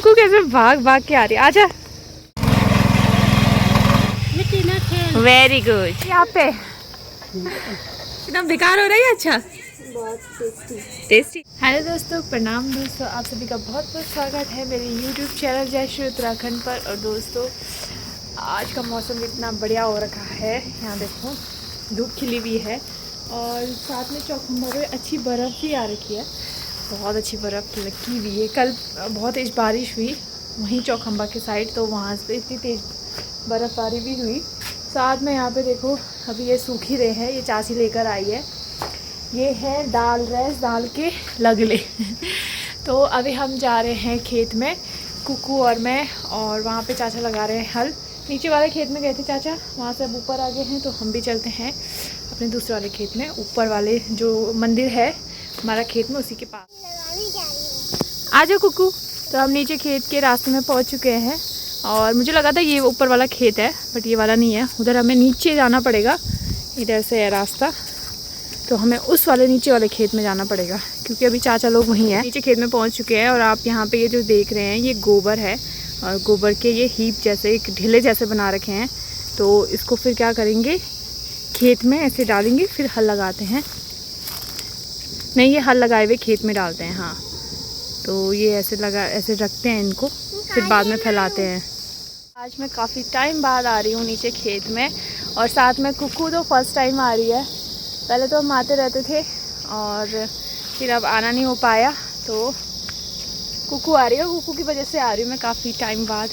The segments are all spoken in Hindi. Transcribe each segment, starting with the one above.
कुकू कैसे भाग भाग के आ रही है, आजा। Very good. यहाँ पे इतना बेकार हो रहा है, अच्छा बहुत टेस्टी। हेलो दोस्तों, प्रणाम दोस्तों, आप सभी का बहुत बहुत स्वागत है मेरे YouTube चैनल जय श्री उत्तराखंड पर। और दोस्तों आज का मौसम इतना बढ़िया हो रखा है, यहाँ देखो धूप खिली हुई है और साथ में चौखंबा में अच्छी बर्फ़ भी आ रखी है, बहुत अच्छी बर्फ़ लगी हुई है। कल बहुत तेज़ बारिश हुई वहीं चौखंबा के साइड, तो वहाँ से इतनी तेज़ बर्फ़बारी भी हुई। साथ में यहाँ पे देखो अभी ये सूख ही रहे हैं, ये चाची लेकर आई है, ये है दाल रैस दाल के लगले तो अभी हम जा रहे हैं खेत में, कुकू और मैं, और वहाँ पे चाचा लगा रहे हैं हल। नीचे वाले खेत में गए थे चाचा, वहाँ से अब ऊपर आ गए हैं, तो हम भी चलते हैं अपने दूसरे वाले खेत में, ऊपर वाले जो मंदिर है हमारा खेत में उसी के पास। आ जाओ कुकू। तो हम नीचे खेत के रास्ते में पहुँच चुके हैं और मुझे लगा था ये ऊपर वाला खेत है, बट ये वाला नहीं है, उधर हमें नीचे जाना पड़ेगा, इधर से है रास्ता, तो हमें उस वाले नीचे वाले खेत में जाना पड़ेगा क्योंकि अभी चाचा लोग वहीं हैं। नीचे खेत में पहुंच चुके हैं और आप यहाँ पे ये जो देख रहे हैं ये गोबर है और गोबर के ये हीप जैसे एक ढिले जैसे बना रखे हैं, तो इसको फिर क्या करेंगे खेत में ऐसे डालेंगे, फिर हल लगाते हैं। नहीं, ये हल लगाए हुए खेत में डालते हैं, हाँ, तो ये ऐसे रखते हैं इनको, फिर बाद में फैलाते हैं। आज मैं काफ़ी टाइम बाद आ रही हूँ नीचे खेत में, और साथ में कुकू तो फर्स्ट टाइम आ रही है। पहले तो हम आते रहते थे और फिर अब आना नहीं हो पाया, तो कुकू आ रही है, कुकू की वजह से आ रही हूँ मैं काफ़ी टाइम बाद।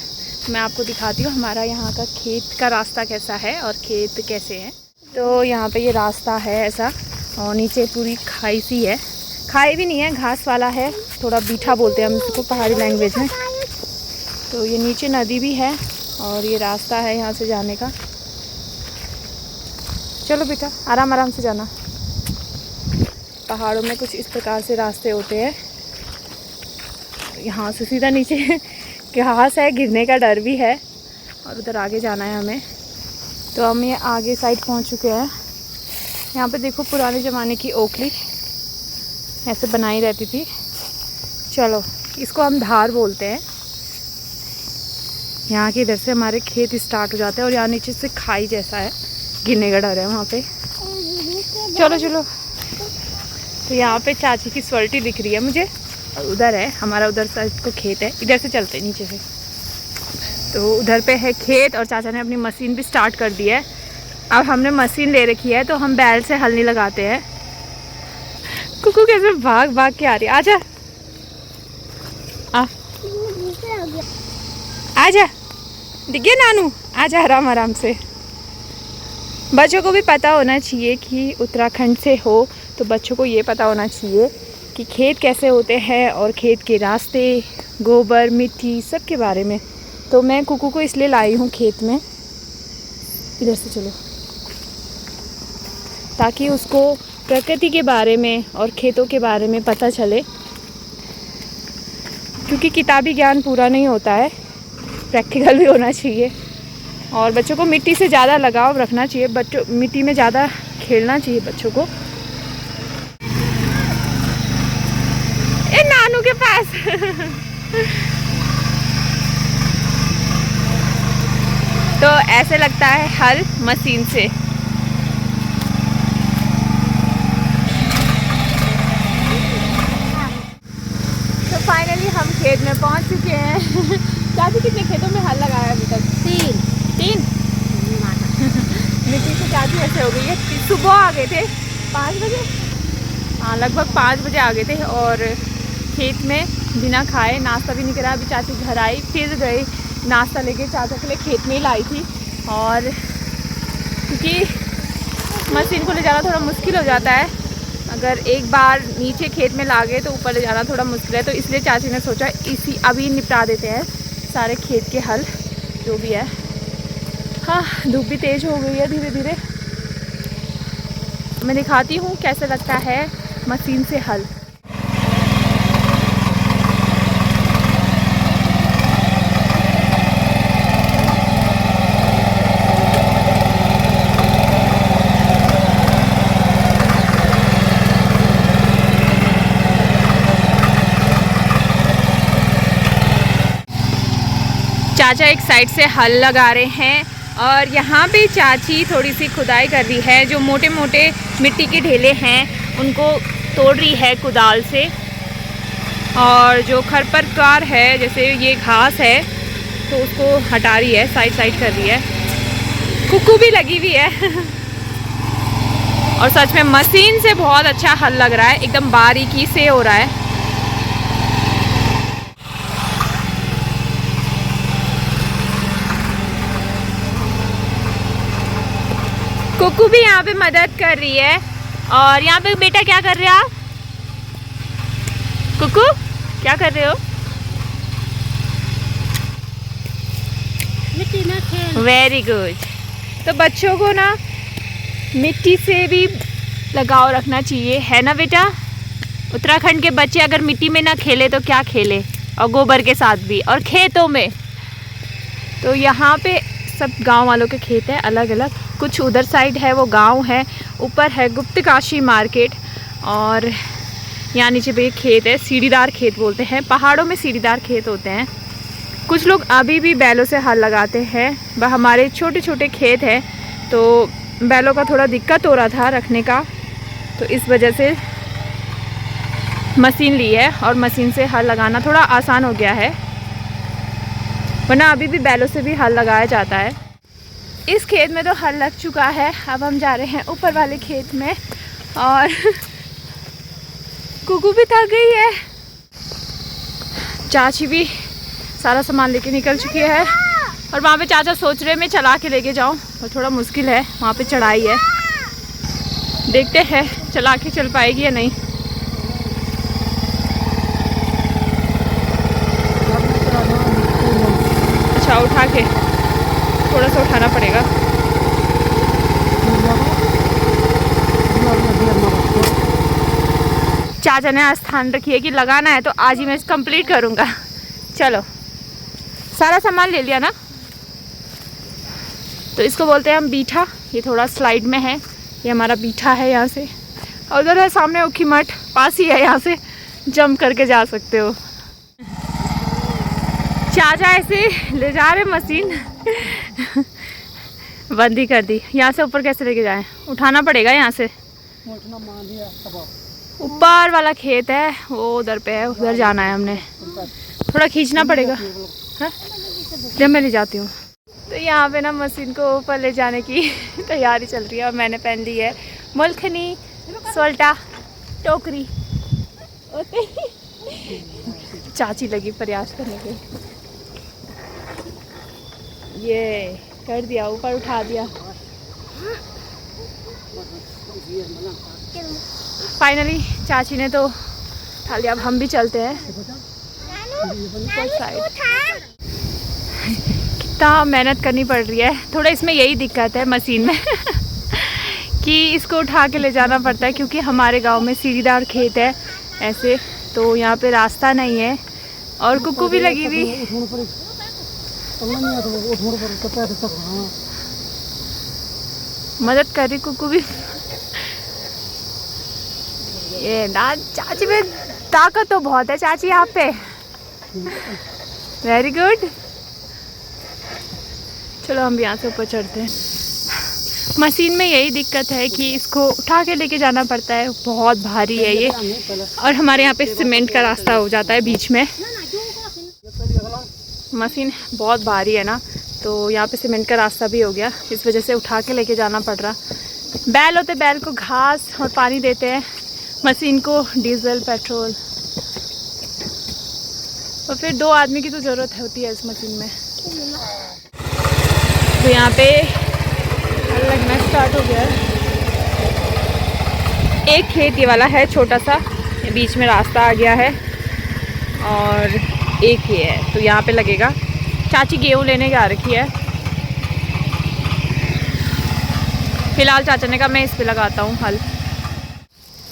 मैं आपको दिखाती हूँ हमारा यहाँ का खेत का रास्ता कैसा है और खेत कैसे हैं। तो यहाँ पे ये रास्ता है ऐसा, और नीचे पूरी खाई सी है, खाई भी नहीं है, घास वाला है, थोड़ा बीठा बोलते हैं हम इसको पहाड़ी लैंग्वेज में। तो ये नीचे नदी भी है और ये रास्ता है यहाँ से जाने का। चलो बेटा आराम आराम से जाना। पहाड़ों में कुछ इस प्रकार से रास्ते होते हैं, यहाँ से सीधा नीचे घास है, गिरने का डर भी है, और उधर आगे जाना है हमें। तो हम ये आगे साइड पहुँच चुके हैं। यहाँ पे देखो पुराने ज़माने की ओखली ऐसे बनाई रहती थी। चलो, इसको हम धार बोलते हैं। यहाँ के इधर से हमारे खेत स्टार्ट हो जाते हैं और यहाँ नीचे से खाई जैसा है, गिरने का डर है वहाँ पे। चलो चलो। तो यहाँ पे चाची की स्वर्टी दिख रही है मुझे, और उधर है हमारा, उधर साइड को खेत है, इधर से चलते हैं नीचे से। तो उधर पे है खेत और चाचा ने अपनी मशीन भी स्टार्ट कर दी है। अब हमने मशीन ले रखी है तो हम बैल से हल नहीं लगाते हैं। कुकू कैसे भाग भाग के आ रही है, आजा आजा, दिख गया नानू, आजा आराम आराम से। बच्चों को भी पता होना चाहिए कि उत्तराखंड से हो तो बच्चों को ये पता होना चाहिए कि खेत कैसे होते हैं और खेत के रास्ते, गोबर, मिट्टी, सब के बारे में। तो मैं कुकू को इसलिए लाई हूँ खेत में, इधर से चलो, ताकि उसको प्रकृति के बारे में और खेतों के बारे में पता चले, क्योंकि किताबी ज्ञान पूरा नहीं होता है, प्रैक्टिकल भी होना चाहिए। और बच्चों को मिट्टी से ज़्यादा लगाव रखना चाहिए, बच्चों मिट्टी में ज़्यादा खेलना चाहिए बच्चों को। ए नानू के पास तो ऐसे लगता है हल मशीन से। तो फाइनली हम खेत में पहुंच चुके हैं चाची कितने खेतों में हल लगाया अभी तक? तीन मिट्टी से चाची ऐसे हो गई है। सुबह आ गए थे 5 बजे, हाँ लगभग 5 बजे आ गए थे, और खेत में बिना खाए नाश्ता भी नहीं करा। अभी चाची घर आई, फिर गए नाश्ता लेके, चाचा के लिए खेत में ही लाई थी। और क्योंकि मशीन को ले जाना थोड़ा मुश्किल हो जाता है, अगर एक बार नीचे खेत में ला गए तो ऊपर ले जाना थोड़ा मुश्किल है, तो इसलिए चाची ने सोचा अभी निपटा देते हैं सारे खेत के हल जो भी है। हाँ, धूप भी तेज़ हो गई है धीरे धीरे। मैं दिखाती हूँ कैसे लगता है मशीन से हल। चाचा एक साइड से हल लगा रहे हैं और यहाँ पे चाची थोड़ी सी खुदाई कर रही है। जो मोटे मोटे मिट्टी के ढेले हैं उनको तोड़ रही है कुदाल से, और जो खरपतवार है जैसे ये घास है तो उसको हटा रही है, साइड साइड कर रही है। कुक्कू भी लगी हुई है और सच में मशीन से बहुत अच्छा हल लग रहा है, एकदम बारीकी से हो रहा है। कुक्कू भी यहाँ पे मदद कर रही है। और यहाँ पे बेटा क्या कर रहे हो आप? कुक्कू क्या कर रहे हो? मिट्टी में खेल। Very good. तो बच्चों को ना मिट्टी से भी लगाव रखना चाहिए, है ना बेटा? उत्तराखंड के बच्चे अगर मिट्टी में ना खेले तो क्या खेले, और गोबर के साथ भी, और खेतों में। तो यहाँ पे सब गांव वालों के खेत है अलग अलग, कुछ उधर साइड है वो गांव है, ऊपर है गुप्तकाशी मार्केट, और यहाँ नीचे पे खेत है, सीढ़ीदार खेत बोलते हैं। पहाड़ों में सीढ़ीदार खेत होते हैं। कुछ लोग अभी भी बैलों से हल लगाते हैं। वह हमारे छोटे छोटे खेत हैं तो बैलों का थोड़ा दिक्कत हो रहा था रखने का, तो इस वजह से मशीन ली है और मशीन से हल लगाना थोड़ा आसान हो गया है, वरना अभी भी बैलों से भी हल लगाया जाता है। इस खेत में तो हल लग चुका है, अब हम जा रहे हैं ऊपर वाले खेत में। और कुकू भी थक गई है, चाची भी सारा सामान लेके निकल चुकी है। और वहाँ पे चाचा सोच रहे मैं चला के लेके जाऊँ, और थोड़ा मुश्किल है, वहाँ पे चढ़ाई है, देखते हैं चला के चल पाएगी या नहीं। अच्छा उठा के थोड़ा सा उठाना पड़ेगा। चाचा ने स्थान रखी है कि लगाना है तो आज ही मैं कंप्लीट करूँगा। चलो सारा सामान ले लिया ना। तो इसको बोलते हैं हम बीठा, ये थोड़ा स्लाइड में है, ये हमारा बीठा है यहाँ से। और उधर है सामने ओखी मठ, पास ही है, यहाँ से जंप करके जा सकते हो। चाचा ऐसे ले जा रहे मशीन बंद ही कर दी। यहाँ से ऊपर कैसे लेके जाएं? उठाना पड़ेगा यहाँ से। ऊपर वाला खेत है वो उधर पे है, उधर जाना है हमने, थोड़ा खींचना पड़ेगा। हाँ जब मैं ले जाती हूँ। तो यहाँ पे ना मशीन को ऊपर ले जाने की तैयारी चल रही है, और मैंने पहन ली है मुल्खनी सोल्टा टोकरी। चाची लगी प्रयास करने के, ये कर दिया, ऊपर उठा दिया। फाइनली चाची ने तो उठा लिया, अब हम भी चलते हैं साइड। कितना मेहनत करनी पड़ रही है, थोड़ा इसमें यही दिक्कत है मशीन में कि इसको उठा के ले जाना पड़ता है, क्योंकि हमारे गांव में सीढ़ीदार खेत है ऐसे, तो यहाँ पे रास्ता नहीं है। और कुक्कू भी लगी हुई, मदद कर रही कुक्कू भी। ये ना चाची में ताकत तो बहुत है चाची यहाँ पे। Very good. चलो हम यहाँ से ऊपर चढ़ते हैं। मशीन में यही दिक्कत है कि इसको उठा के लेके जाना पड़ता है, बहुत भारी है ये। और हमारे यहाँ पे सीमेंट का रास्ता हो जाता है बीच में, मशीन बहुत भारी है ना, तो यहाँ पे सीमेंट का रास्ता भी हो गया, इस वजह से उठा के लेके जाना पड़ रहा। बैल होते, बैल को घास और पानी देते हैं, मशीन को डीजल पेट्रोल, और फिर 2 आदमी की तो ज़रूरत होती है इस मशीन में। तो यहाँ पे लगना स्टार्ट हो गया है। एक खेत ये वाला है छोटा सा, ये बीच में रास्ता आ गया है, और एक ये है, तो यहाँ पे लगेगा। चाची गेहूँ लेने आ रखी है। फिलहाल चाचा ने कहा मैं इस पे लगाता हूँ हल।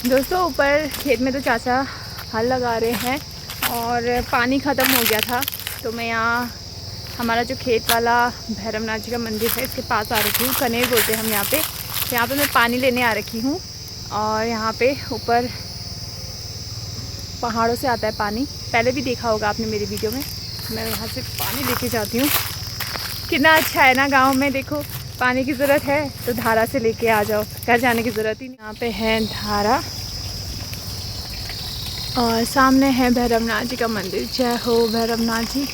दोस्तों ऊपर खेत में तो चाचा हल लगा रहे हैं, और पानी ख़त्म हो गया था, तो मैं यहाँ हमारा जो खेत वाला भैरवनाथ जी का मंदिर है इसके पास आ रखी हूँ, कनेर बोलते हैं हम यहाँ पे। यहाँ पे मैं पानी लेने आ रखी हूँ, और यहाँ पे ऊपर पहाड़ों से आता है पानी, पहले भी देखा होगा आपने मेरी वीडियो में। मैं वहाँ से पानी लेके जाती हूँ। कितना अच्छा है ना गांव में, देखो पानी की ज़रूरत है तो धारा से लेके आ जाओ, घर जाने की ज़रूरत ही नहीं। यहाँ पे है धारा और सामने है भैरवनाथ जी का मंदिर। जय हो भैरवनाथ जी।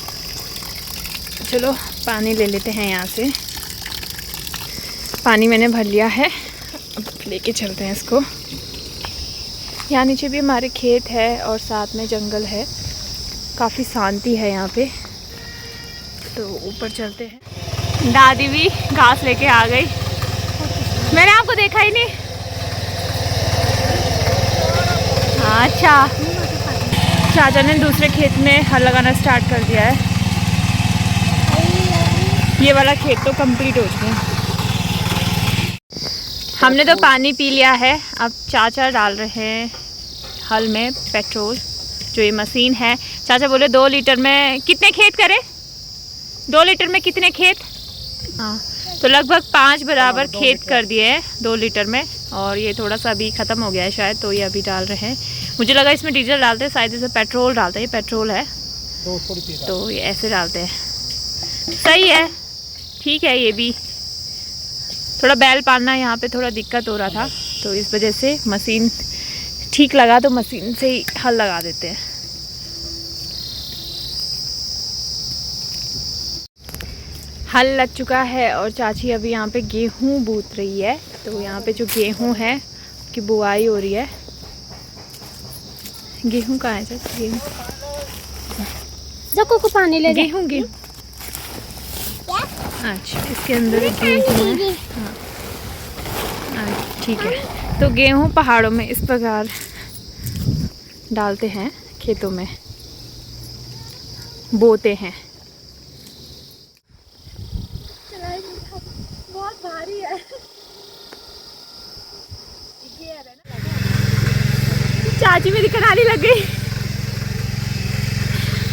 चलो पानी ले लेते हैं यहाँ से। पानी मैंने भर लिया है, अब लेके चलते हैं इसको। यहाँ नीचे भी हमारे खेत है और साथ में जंगल है, काफ़ी शांति है यहाँ पे। तो ऊपर चलते हैं। दादी भी घास लेके आ गई, मैंने आपको देखा ही नहीं। हाँ अच्छा, चाचा ने दूसरे खेत में हल लगाना स्टार्ट कर दिया है। ये वाला खेत तो कंप्लीट हो चुका है। हमने तो पानी पी लिया है, अब चाचा डाल रहे हैं हल में पेट्रोल, जो ये मशीन है। चाचा बोले 2 लीटर में कितने खेत करें, 2 लीटर में कितने खेत। हाँ तो लगभग 5 बराबर खेत कर दिए हैं 2 लीटर में। और ये थोड़ा सा अभी ख़त्म हो गया है शायद, तो ये अभी डाल रहे हैं। मुझे लगा इसमें डीजल डालते हैं, शायद इसे पेट्रोल डालते हैं। ये पेट्रोल है 200 रुपये, तो ये ऐसे डालते हैं। सही है, ठीक है। ये भी थोड़ा बैल पालना यहाँ पे थोड़ा दिक्कत हो रहा था, तो इस वजह से मशीन ठीक लगा तो मशीन से ही हल लगा देते हैं। हल लग चुका है और चाची अभी यहाँ पे गेहूँ बूथ रही है। तो यहाँ पे जो गेहूँ है उसकी बुआई हो रही है। गेहूँ कहाँ है चाची? गेहूँ जको को पानी ले गेहूँ अच्छा, इसके अंदर गेहूँ है। हाँ ठीक है। तो गेहूँ पहाड़ों में इस प्रकार डालते हैं, खेतों में बोते हैं। बहुत भारी है। चाची मेरी कनाली लग गई,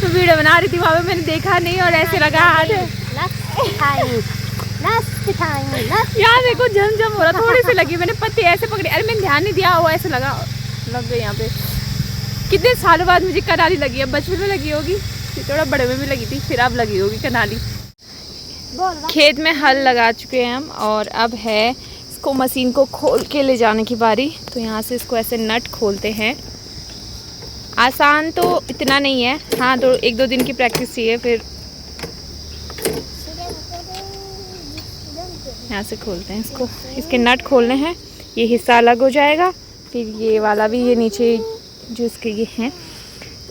तो वीडियो बना रही थी वहाँ पे, मैंने देखा नहीं और ऐसे लगा हाथ। यहाँ देखो झमझम हो रहा, थोड़ी सी लगी, मैंने पत्ती ऐसे पकड़ी, अरे मैंने ध्यान नहीं दिया, वो ऐसे लगा लग गई यहाँ पे। कितने सालों बाद मुझे कनाली लगी है, बचपन में लगी होगी, थोड़ा बड़े में भी लगी थी, फिर अब लगी होगी कनाली। खेत में हल लगा चुके हैं हम और अब है इसको मशीन को खोल के ले जाने की बारी। तो यहाँ से इसको ऐसे नट खोलते हैं। आसान तो इतना नहीं है, हाँ तो 1-2 दिन की प्रैक्टिस चाहिए। फिर यहाँ से खोलते हैं इसको, इसके नट खोलने हैं, ये हिस्सा अलग हो जाएगा। फिर ये वाला भी, ये नीचे जो इसके ये हैं,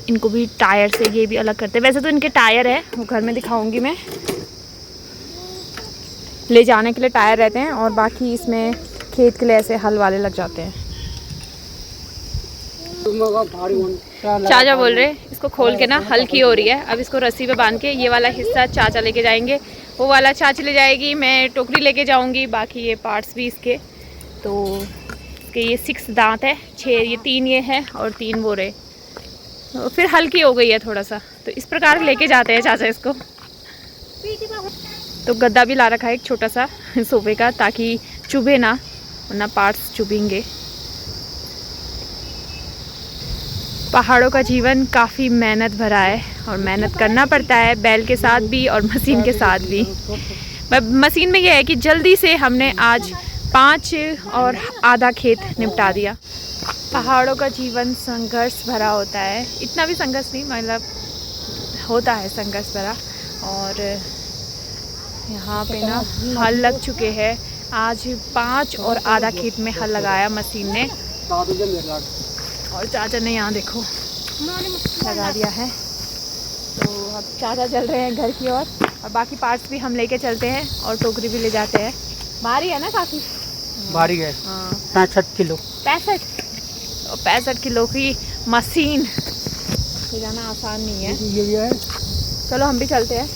इनको भी टायर से ये भी अलग करते हैं। वैसे तो इनके टायर है, वो घर में दिखाऊंगी मैं। ले जाने के लिए टायर रहते हैं और बाकी इसमें खेत के लिए ऐसे हल वाले लग जाते हैं। चाचा बोल रहे इसको खोल के ना हल की हो रही है, अब इसको रस्सी पे बांध के ये वाला हिस्सा चाचा लेके जाएंगे, वो वाला चाची ले जाएगी, मैं टोकरी लेके जाऊंगी, बाकी ये पार्ट्स भी इसके। तो इसके ये 6 दांत है, 6 ये 3 ये है और 3 वो रहे, तो फिर हल्की हो गई है थोड़ा सा। तो इस प्रकार लेके जाते हैं चाचा इसको। तो गद्दा भी ला रखा है एक छोटा सा सोफे का, ताकि चुभे ना, वरना पार्ट्स चुभेंगे। पहाड़ों का जीवन काफ़ी मेहनत भरा है और मेहनत करना पड़ता है, बैल के साथ भी और मशीन के साथ भी। मशीन में यह है कि जल्दी से हमने आज 5 और आधा खेत निपटा दिया। पहाड़ों का जीवन संघर्ष भरा होता है, इतना भी संघर्ष नहीं, मतलब होता है संघर्ष भरा। और यहाँ पे ना हल लग चुके हैं, आज 5 और आधा खेत में हल लगाया मशीन ने। और चाचा ने यहाँ देखो लगा दिया है। तो अब चाचा चल रहे हैं घर की ओर और बाकी पार्ट्स भी हम लेके चलते हैं और टोकरी भी ले जाते हैं। भारी है ना काफ़ी, भारी है। हाँ 65 किलो। 65 किलो की मशीन ले जाना आसान नहीं है। ये है। चलो हम भी चलते हैं।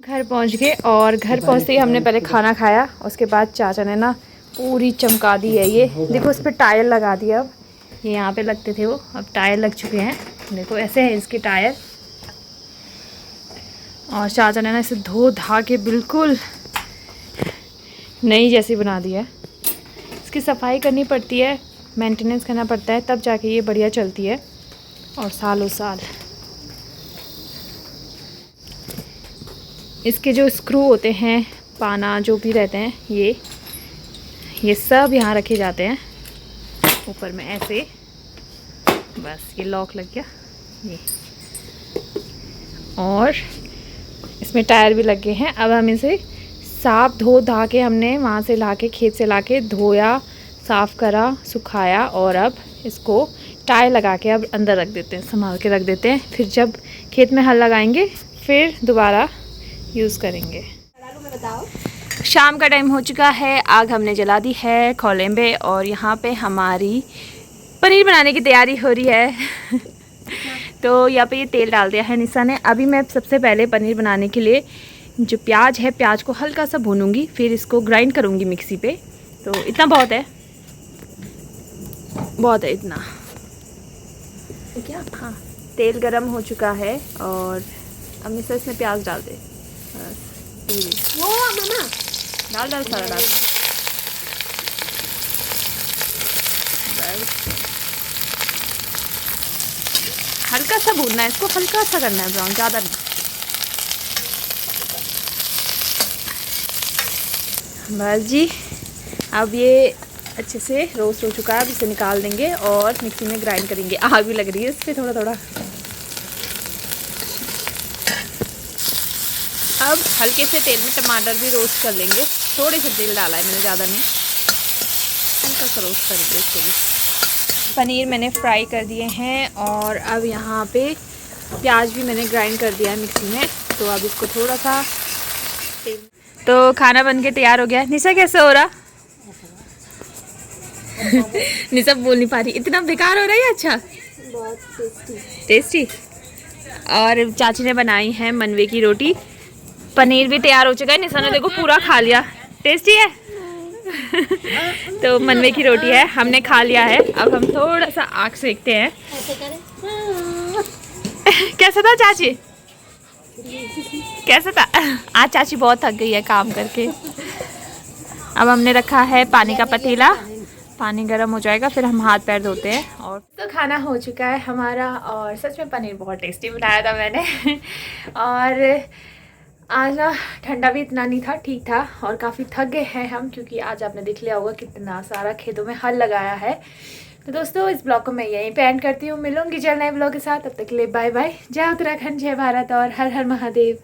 घर पहुंच गए और घर पहुंचते ही हमने पहले खाना खाया, उसके बाद चाचा ने ना पूरी चमका दी है। ये देखो इस पर टायर लगा दिया, अब ये यहाँ पे लगते थे वो, अब टायर लग चुके हैं। देखो ऐसे हैं इसके टायर। और चाचा ने ना इसे धो धा के बिल्कुल नई जैसी बना दी है। इसकी सफाई करनी पड़ती है, मेंटेनेंस करना पड़ता है, तब जाके ये बढ़िया चलती है और सालों साल। इसके जो स्क्रू होते हैं, पाना जो भी रहते हैं, ये सब यहाँ रखे जाते हैं ऊपर में ऐसे। बस ये लॉक लग गया ये, और इसमें टायर भी लगे हैं। अब हम इसे साफ धो धा के, हमने वहाँ से ला के, खेत से ला के धोया, साफ़ करा, सुखाया, और अब इसको टायर लगा के अब अंदर रख देते हैं, संभाल के रख देते हैं। फिर जब खेत में हल लगाएंगे फिर दोबारा यूज़ करेंगे। शाम का टाइम हो चुका है, आग हमने जला दी है खोलेंबे, और यहाँ पे हमारी पनीर बनाने की तैयारी हो रही है। तो यहाँ पे ये तेल डाल दिया है निशा ने। अभी मैं सबसे पहले पनीर बनाने के लिए जो प्याज है, प्याज को हल्का सा भूनूंगी, फिर इसको ग्राइंड करूँगी मिक्सी पे। तो इतना बहुत है, बहुत है इतना। क्या? हाँ, तेल गरम हो चुका है और अब निशा इसमें प्याज डाल दे। वो मामा डाल सारा डाल। हल्का सा भूनना है इसको, हल्का सा करना है ब्राउन, ज़्यादा नहीं। बस जी, अब ये अच्छे से रोस्ट हो चुका है। अब इसे निकाल देंगे और मिक्सी में ग्राइंड करेंगे। आग भी लग रही है इस पर थोड़ा थोड़ा। अब हल्के से तेल में टमाटर भी रोस्ट कर लेंगे। थोड़े से तेल डाला है मैंने, ज़्यादा नहीं, हल्का सा रोस्ट करेंगे इसको भी। पनीर मैंने फ्राई कर दिए हैं और अब यहाँ पे प्याज भी मैंने ग्राइंड कर दिया है मिक्सी में। तो अब इसको थोड़ा सा तेल। तो खाना बन के तैयार हो गया। निशा कैसे हो रहा? निशा बोल नहीं पा रही, इतना बेकार हो रहा है। अच्छा, बहुत टेस्टी। और चाची ने बनाई है मनवे की रोटी। पनीर भी तैयार हो चुका है, निशा ने देखो पूरा खा लिया। टेस्टी है। तो मनवे की रोटी है, हमने खा लिया है। अब हम थोड़ा सा आग सेकते हैं। कैसा था चाची? कैसा था? आज चाची बहुत थक गई है काम करके। अब हमने रखा है पानी का पतीला, पानी गर्म हो जाएगा फिर हम हाथ पैर धोते हैं। और तो खाना हो चुका है हमारा, और सच में पनीर बहुत टेस्टी बनाया था मैंने। और आज ना ठंडा भी इतना नहीं था, ठीक था। और काफ़ी थक गए हैं हम, क्योंकि आज आपने देख लिया होगा कितना सारा खेतों में हल लगाया है। तो दोस्तों, इस ब्लॉग को मैं यहीं पे एंड करती हूँ। मिलूंगी जल्द नए ब्लॉग के साथ, तब तक के लिए बाय बाय। जय उत्तराखंड, जय भारत और हर हर महादेव।